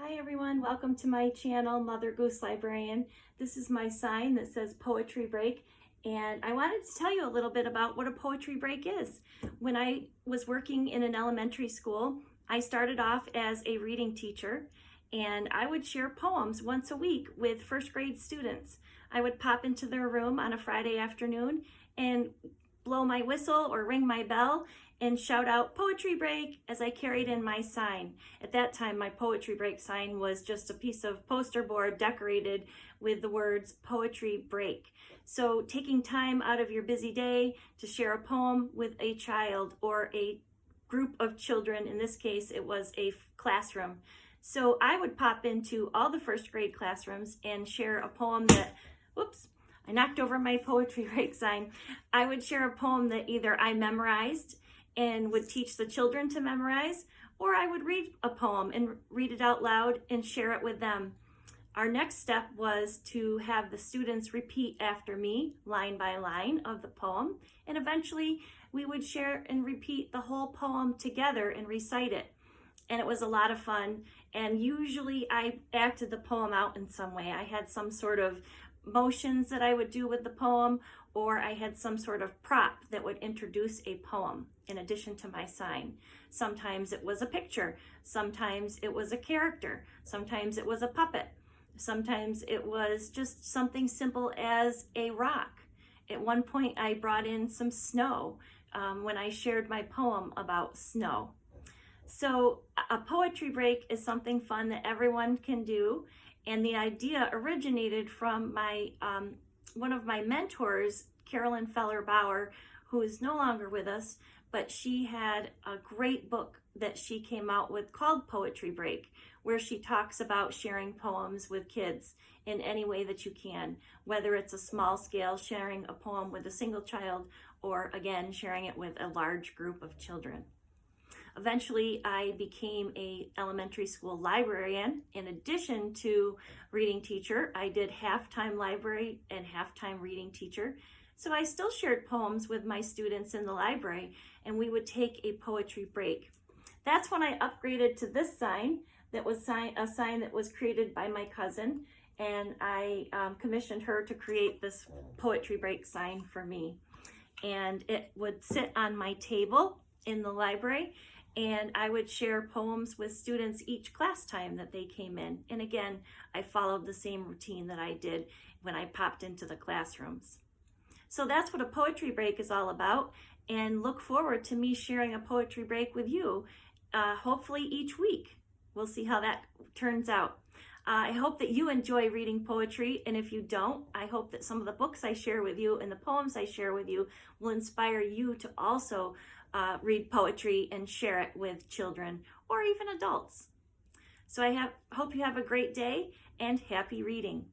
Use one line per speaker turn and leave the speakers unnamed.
Hi everyone, welcome to my channel, Mother Goose Librarian. This is my sign that says Poetry Break, and I wanted to tell you a little bit about what a poetry break is. When I was working in an elementary school, I started off as a reading teacher, and I would share poems once a week with first grade students. I would pop into their room on a Friday afternoon and blow my whistle or ring my bell and shout out poetry break as I carried in my sign. At that time, my poetry break sign was just a piece of poster board decorated with the words poetry break. So taking time out of your busy day to share a poem with a child or a group of children, in this case, it was a classroom. So I would pop into all the first grade classrooms and share a poem that, whoops, I knocked over my poetry break sign. I would share a poem that either I memorized and would teach the children to memorize, or I would read a poem and read it out loud and share it with them. Our next step was to have the students repeat after me, line by line of the poem, and eventually we would share and repeat the whole poem together and recite it. And it was a lot of fun, and usually I acted the poem out in some way. I had some sort of motions that I would do with the poem, or I had some sort of prop that would introduce a poem in addition to my sign. Sometimes it was a picture, sometimes it was a character, sometimes it was a puppet, sometimes it was just something simple as a rock. At one point I brought in some snow when I shared my poem about snow. So a poetry break is something fun that everyone can do, and the idea originated from my one of my mentors, Carolyn Feller Bauer, who is no longer with us, but she had a great book that she came out with called Poetry Break, where she talks about sharing poems with kids in any way that you can, whether it's a small scale, sharing a poem with a single child, or again, sharing it with a large group of children. Eventually, I became an elementary school librarian. In addition to reading teacher, I did half-time library and half-time reading teacher. So I still shared poems with my students in the library, and we would take a poetry break. That's when I upgraded to this sign that was a sign that was created by my cousin, and I commissioned her to create this poetry break sign for me. And it would sit on my table in the library, and I would share poems with students each class time that they came in. And again, I followed the same routine that I did when I popped into the classrooms. So that's what a poetry break is all about, and look forward to me sharing a poetry break with you, hopefully each week. We'll see how that turns out. I hope that you enjoy reading poetry, and if you don't, I hope that some of the books I share with you and the poems I share with you will inspire you to also read poetry and share it with children or even adults. So I hope you have a great day and happy reading.